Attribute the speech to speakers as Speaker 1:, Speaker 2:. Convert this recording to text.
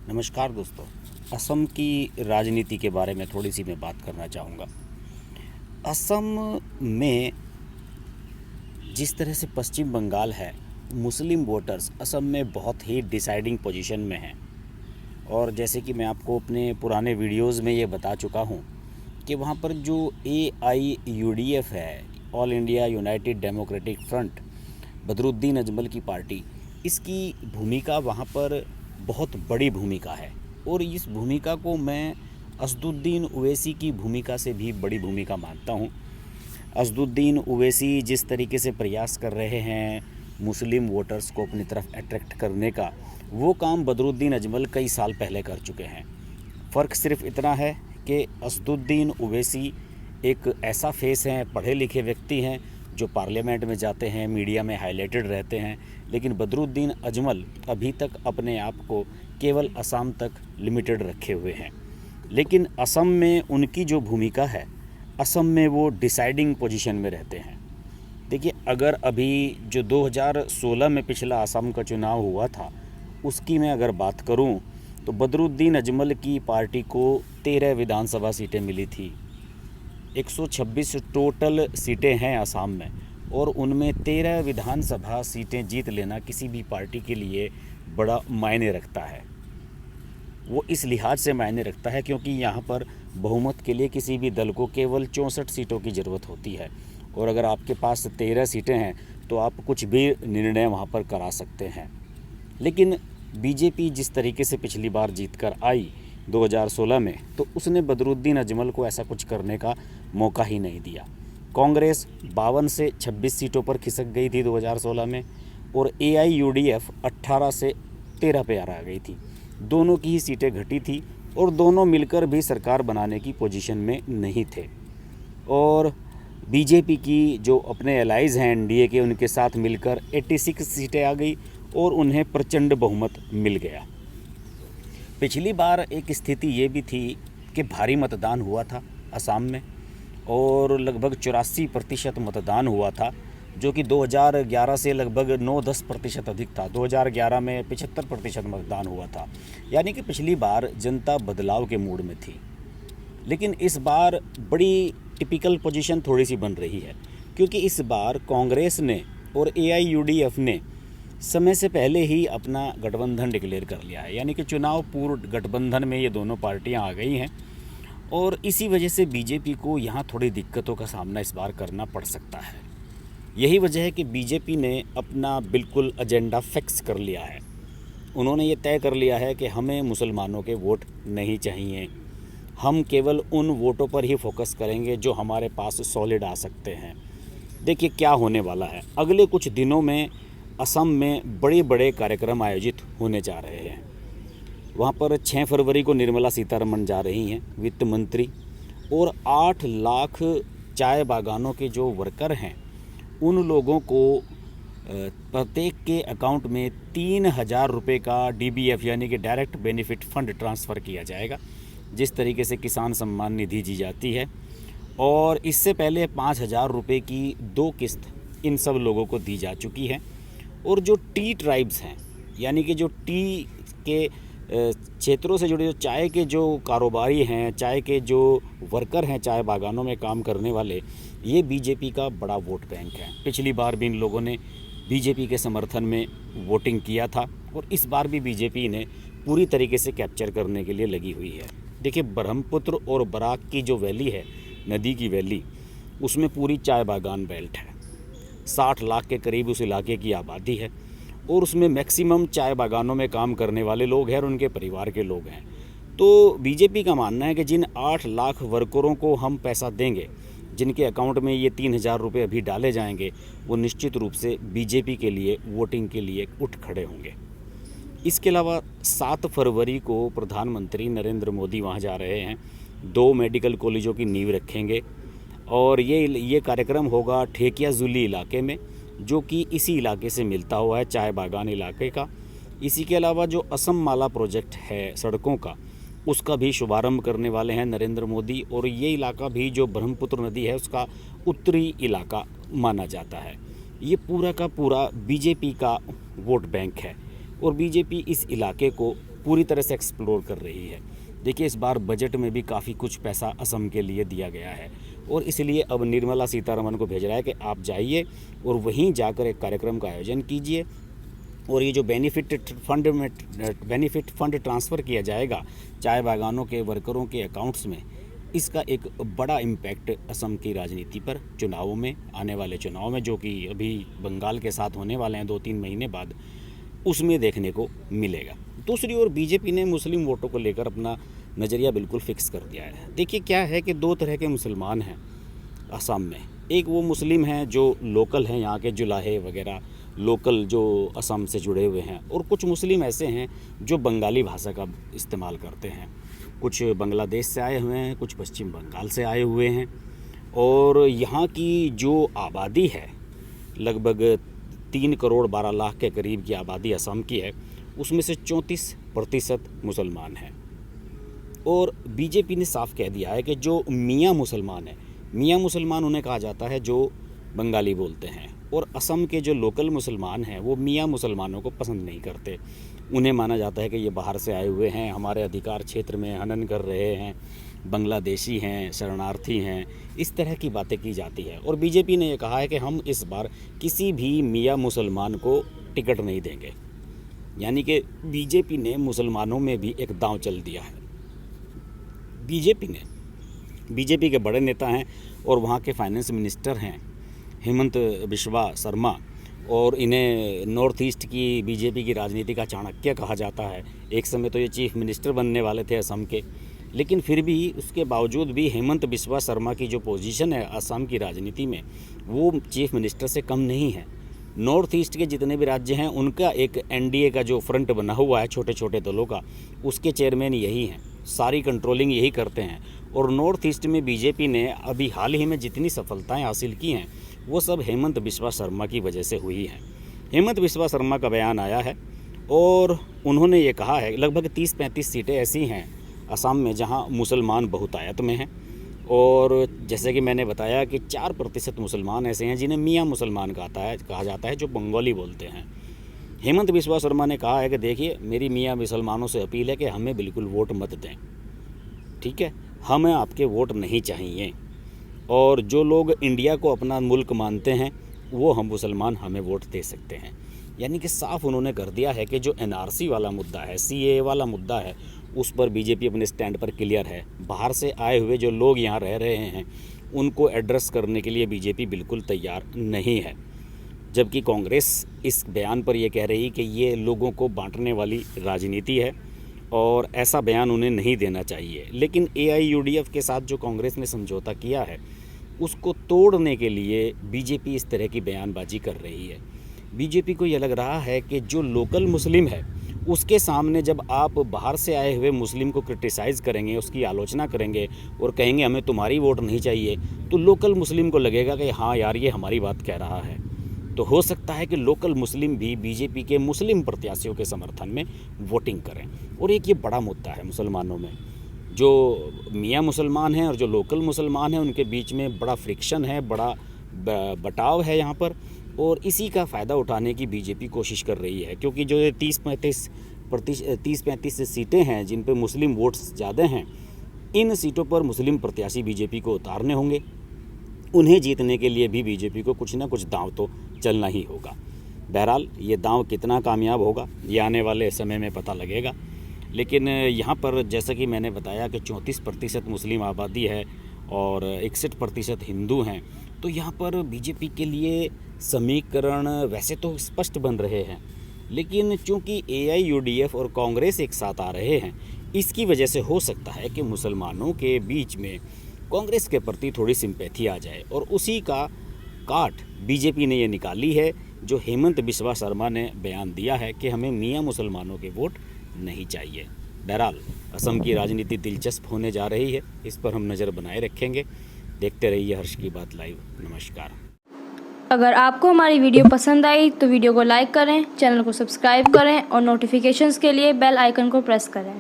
Speaker 1: नमस्कार दोस्तों। असम की राजनीति के बारे में थोड़ी सी मैं बात करना चाहूँगा। असम में जिस तरह से पश्चिम बंगाल है, मुस्लिम वोटर्स असम में बहुत ही डिसाइडिंग पोजीशन में हैं। और जैसे कि मैं आपको अपने पुराने वीडियोस में ये बता चुका हूँ कि वहाँ पर जो AIUDF है, all India United democratic front, Badruddin Ajmal की पार्टी, इसकी भूमिका वहाँ पर बहुत बड़ी भूमिका है। और इस भूमिका को मैं असदुद्दीन ओवैसी की भूमिका से भी बड़ी भूमिका मानता हूँ। असदुद्दीन ओवैसी जिस तरीके से प्रयास कर रहे हैं मुस्लिम वोटर्स को अपनी तरफ अट्रैक्ट करने का, वो काम बदरुद्दीन अजमल कई साल पहले कर चुके हैं। फ़र्क सिर्फ इतना है कि असदुद्दीन ओवैसी एक ऐसा फेस हैं, पढ़े लिखे व्यक्ति हैं जो पार्लियामेंट में जाते हैं, मीडिया में हाईलाइटेड रहते हैं, लेकिन बदरुद्दीन अजमल अभी तक अपने आप को केवल असम तक लिमिटेड रखे हुए हैं। लेकिन असम में उनकी जो भूमिका है, असम में वो डिसाइडिंग पोजीशन में रहते हैं। देखिए, अगर अभी जो 2016 में पिछला असम का चुनाव हुआ था, उसकी मैं अगर बात करूं, तो बदरुद्दीन अजमल की पार्टी को 13 विधानसभा सीटें मिली थी। 126 टोटल सीटें हैं असम में, और उनमें 13 विधानसभा सीटें जीत लेना किसी भी पार्टी के लिए बड़ा मायने रखता है। वो इस लिहाज से मायने रखता है क्योंकि यहाँ पर बहुमत के लिए किसी भी दल को केवल 64 सीटों की ज़रूरत होती है, और अगर आपके पास 13 सीटें हैं तो आप कुछ भी निर्णय वहाँ पर करा सकते हैं। लेकिन बीजेपी जिस तरीके से पिछली बार जीत कर आई 2016 में, तो उसने बदरुद्दीन अजमल को ऐसा कुछ करने का मौका ही नहीं दिया। कांग्रेस 52 से 26 सीटों पर खिसक गई थी 2016 में, और AIUDF 18 से 13 पे आ गई थी। दोनों की ही सीटें घटी थी, और दोनों मिलकर भी सरकार बनाने की पोजीशन में नहीं थे। और बीजेपी की जो अपने एलाइज हैं NDA के, उनके साथ मिलकर 86 सीटें आ गई और उन्हें प्रचंड बहुमत मिल गया। पिछली बार एक स्थिति ये भी थी कि भारी मतदान हुआ था असम में, और लगभग 84% मतदान हुआ था, जो कि 2011 से लगभग 9-10% अधिक था। 2011 में 75% मतदान हुआ था, यानी कि पिछली बार जनता बदलाव के मूड में थी। लेकिन इस बार बड़ी टिपिकल पोजीशन थोड़ी सी बन रही है, क्योंकि इस बार कांग्रेस ने और AIUDF ने समय से पहले ही अपना गठबंधन डिक्लेयर कर लिया है, यानी कि चुनाव पूर्व गठबंधन में ये दोनों पार्टियां आ गई हैं। और इसी वजह से बीजेपी को यहाँ थोड़ी दिक्कतों का सामना इस बार करना पड़ सकता है। यही वजह है कि बीजेपी ने अपना बिल्कुल एजेंडा फिक्स कर लिया है। उन्होंने ये तय कर लिया है कि हमें मुसलमानों के वोट नहीं चाहिए, हम केवल उन वोटों पर ही फोकस करेंगे जो हमारे पास सॉलिड आ सकते हैं। देखिए क्या होने वाला है, अगले कुछ दिनों में असम में बड़े बड़े कार्यक्रम आयोजित होने जा रहे हैं। वहाँ पर 6 फरवरी को निर्मला सीतारमण जा रही हैं, वित्त मंत्री, और 8 लाख चाय बागानों के जो वर्कर हैं, उन लोगों को प्रत्येक के अकाउंट में 3,000 रुपये का DBF यानी कि डायरेक्ट बेनिफिट फ़ंड ट्रांसफ़र किया जाएगा, जिस तरीके से किसान सम्मान निधि दी जाती है। और इससे पहले 5,000 रुपये की 2 किस्त इन सब लोगों को दी जा चुकी है। और जो टी ट्राइब्स हैं, यानी कि जो टी के क्षेत्रों से जुड़े जो चाय के जो कारोबारी हैं, चाय के जो वर्कर हैं, चाय बागानों में काम करने वाले, ये बीजेपी का बड़ा वोट बैंक है। पिछली बार भी इन लोगों ने बीजेपी के समर्थन में वोटिंग किया था, और इस बार भी बीजेपी ने पूरी तरीके से कैप्चर करने के लिए लगी हुई है। देखिए, ब्रह्मपुत्र और बराक की जो वैली है, नदी की वैली, उसमें पूरी चाय बागान बेल्ट है। 60 लाख के करीब उस इलाके की आबादी है, और उसमें मैक्सिमम चाय बागानों में काम करने वाले लोग हैं और उनके परिवार के लोग हैं। तो बीजेपी का मानना है कि जिन 8 लाख वर्करों को हम पैसा देंगे, जिनके अकाउंट में ये 3,000 रुपये अभी डाले जाएंगे, वो निश्चित रूप से बीजेपी के लिए वोटिंग के लिए उठ खड़े होंगे। इसके अलावा 7 फरवरी को प्रधानमंत्री नरेंद्र मोदी वहाँ जा रहे हैं, 2 मेडिकल कॉलेजों की नींव रखेंगे, और ये कार्यक्रम होगा ठेकियाजुली इलाके में, जो कि इसी इलाके से मिलता हुआ है, चाय बागान इलाके का। इसी के अलावा जो असम माला प्रोजेक्ट है सड़कों का, उसका भी शुभारंभ करने वाले हैं नरेंद्र मोदी। और ये इलाका भी जो ब्रह्मपुत्र नदी है, उसका उत्तरी इलाका माना जाता है। ये पूरा का पूरा बीजेपी का वोट बैंक है, और बीजेपी इस इलाके को पूरी तरह से एक्सप्लोर कर रही है। देखिए, इस बार बजट में भी काफ़ी कुछ पैसा असम के लिए दिया गया है और इसलिए अब निर्मला सीतारमण को भेज रहा है कि आप जाइए और वहीं जाकर एक कार्यक्रम का आयोजन कीजिए और ये जो बेनिफिट फंड ट्रांसफ़र किया जाएगा चाय बागानों के वर्करों के अकाउंट्स में, इसका एक बड़ा इम्पैक्ट असम की राजनीति पर चुनावों में, आने वाले चुनाव में, जो कि अभी बंगाल के साथ होने वाले हैं 2-3 महीने बाद, उसमें देखने को मिलेगा। दूसरी ओर बीजेपी ने मुस्लिम वोटों को लेकर अपना नज़रिया बिल्कुल फिक्स कर दिया है। देखिए, क्या है कि 2 तरह के मुसलमान हैं असम में। एक वो मुस्लिम हैं जो लोकल हैं, यहाँ के जुलाहे वगैरह लोकल जो असम से जुड़े हुए हैं, और कुछ मुस्लिम ऐसे हैं जो बंगाली भाषा का इस्तेमाल करते हैं। कुछ बांग्लादेश से आए हुए हैं, कुछ पश्चिम बंगाल से आए हुए हैं, और यहाँ की जो आबादी है लगभग 3 करोड़ 12 लाख के करीब की आबादी असम की है, उसमें से 34% मुसलमान हैं। और बीजेपी ने साफ कह दिया है कि जो मियाँ मुसलमान है, मियाँ मुसलमान उन्हें कहा जाता है जो बंगाली बोलते हैं, और असम के जो लोकल मुसलमान हैं वो मियाँ मुसलमानों को पसंद नहीं करते। उन्हें माना जाता है कि ये बाहर से आए हुए हैं, हमारे अधिकार क्षेत्र में हनन कर रहे हैं, बांग्लादेशी हैं, शरणार्थी हैं, इस तरह की बातें की जाती है। और बीजेपी ने ये कहा है कि हम इस बार किसी भी मियाँ मुसलमान को टिकट नहीं देंगे। यानी कि बीजेपी ने मुसलमानों में भी एक दांव चल दिया है। बीजेपी के बड़े नेता हैं और वहाँ के फाइनेंस मिनिस्टर हैं हेमंत बिस्वा शर्मा, और इन्हें नॉर्थ ईस्ट की बीजेपी की राजनीति का चाणक्य कहा जाता है। एक समय तो ये चीफ मिनिस्टर बनने वाले थे असम के, लेकिन फिर भी उसके बावजूद भी हेमंत बिस्वा शर्मा की जो पोजीशन है असम की राजनीति में, वो चीफ मिनिस्टर से कम नहीं है। नॉर्थ ईस्ट के जितने भी राज्य हैं उनका एक एनडीए का जो फ्रंट बना हुआ है छोटे छोटे दलों का, उसके चेयरमैन यही हैं, सारी कंट्रोलिंग यही करते हैं। और नॉर्थ ईस्ट में बीजेपी ने अभी हाल ही में जितनी सफलताएं हासिल की हैं वो सब हेमंत बिस्वा शर्मा की वजह से हुई हैं। हेमंत बिस्वा शर्मा का बयान आया है और उन्होंने ये कहा है लगभग 30-35 सीटें ऐसी हैं असम में जहां मुसलमान बहुतायत में हैं, और जैसे कि मैंने बताया कि 4% मुसलमान ऐसे हैं जिन्हें मियाँ मुसलमान कहा जाता है जो बंगाली बोलते हैं। हेमंत बिस्वा शर्मा ने कहा है कि देखिए, मेरी मियाँ मुसलमानों से अपील है कि हमें बिल्कुल वोट मत दें, ठीक है, हमें आपके वोट नहीं चाहिए, और जो लोग इंडिया को अपना मुल्क मानते हैं वो हम मुसलमान हमें वोट दे सकते हैं। यानी कि साफ उन्होंने कर दिया है कि जो एनआरसी वाला मुद्दा है, सीएए वाला मुद्दा है, उस पर बीजेपी अपने स्टैंड पर क्लियर है। बाहर से आए हुए जो लोग यहाँ रह रहे हैं उनको एड्रेस करने के लिए बीजेपी बिल्कुल तैयार नहीं है, जबकि कांग्रेस इस बयान पर यह कह रही कि ये लोगों को बांटने वाली राजनीति है और ऐसा बयान उन्हें नहीं देना चाहिए। लेकिन एआईयूडीएफ के साथ जो कांग्रेस ने समझौता किया है उसको तोड़ने के लिए बीजेपी इस तरह की बयानबाजी कर रही है। बीजेपी को यह लग रहा है कि जो लोकल मुस्लिम है उसके सामने जब आप बाहर से आए हुए मुस्लिम को क्रिटिसाइज़ करेंगे, उसकी आलोचना करेंगे और कहेंगे हमें तुम्हारी वोट नहीं चाहिए, तो लोकल मुस्लिम को लगेगा कि हाँ यार, ये हमारी बात कह रहा है। तो हो सकता है कि लोकल मुस्लिम भी बीजेपी के मुस्लिम प्रत्याशियों के समर्थन में वोटिंग करें। और एक ये बड़ा मुद्दा है मुसलमानों में, जो मियाँ मुसलमान हैं और जो लोकल मुसलमान हैं उनके बीच में बड़ा फ्रिक्शन है, बड़ा बटाव है यहाँ पर, और इसी का फ़ायदा उठाने की बीजेपी कोशिश कर रही है। क्योंकि जो 30-35 सीटें हैं जिन पे मुस्लिम वोट्स ज़्यादा हैं, इन सीटों पर मुस्लिम प्रत्याशी बीजेपी को उतारने होंगे। उन्हें जीतने के लिए भी बीजेपी को कुछ ना कुछ दांव तो चलना ही होगा। बहरहाल ये दांव कितना कामयाब होगा ये आने वाले समय में पता लगेगा। लेकिन यहाँ पर जैसा कि मैंने बताया कि 34% मुस्लिम आबादी है और 61% हिंदू हैं, तो यहाँ पर बीजेपी के लिए समीकरण वैसे तो स्पष्ट बन रहे हैं, लेकिन चूंकि एआईयूडीएफ और कांग्रेस एक साथ आ रहे हैं, इसकी वजह से हो सकता है कि मुसलमानों के बीच में कांग्रेस के प्रति थोड़ी सिंपैथी आ जाए, और उसी का काट बीजेपी ने ये निकाली है जो हेमंत बिस्वा शर्मा ने बयान दिया है कि हमें मियाँ मुसलमानों के वोट नहीं चाहिए। बहरहाल असम की राजनीति दिलचस्प होने जा रही है, इस पर हम नज़र बनाए रखेंगे। देखते रहिए हर्ष की बात लाइव। नमस्कार।
Speaker 2: अगर आपको हमारी वीडियो पसंद आई तो वीडियो को लाइक करें, चैनल को सब्सक्राइब करें और नोटिफिकेशंस के लिए बेल आइकन को प्रेस करें।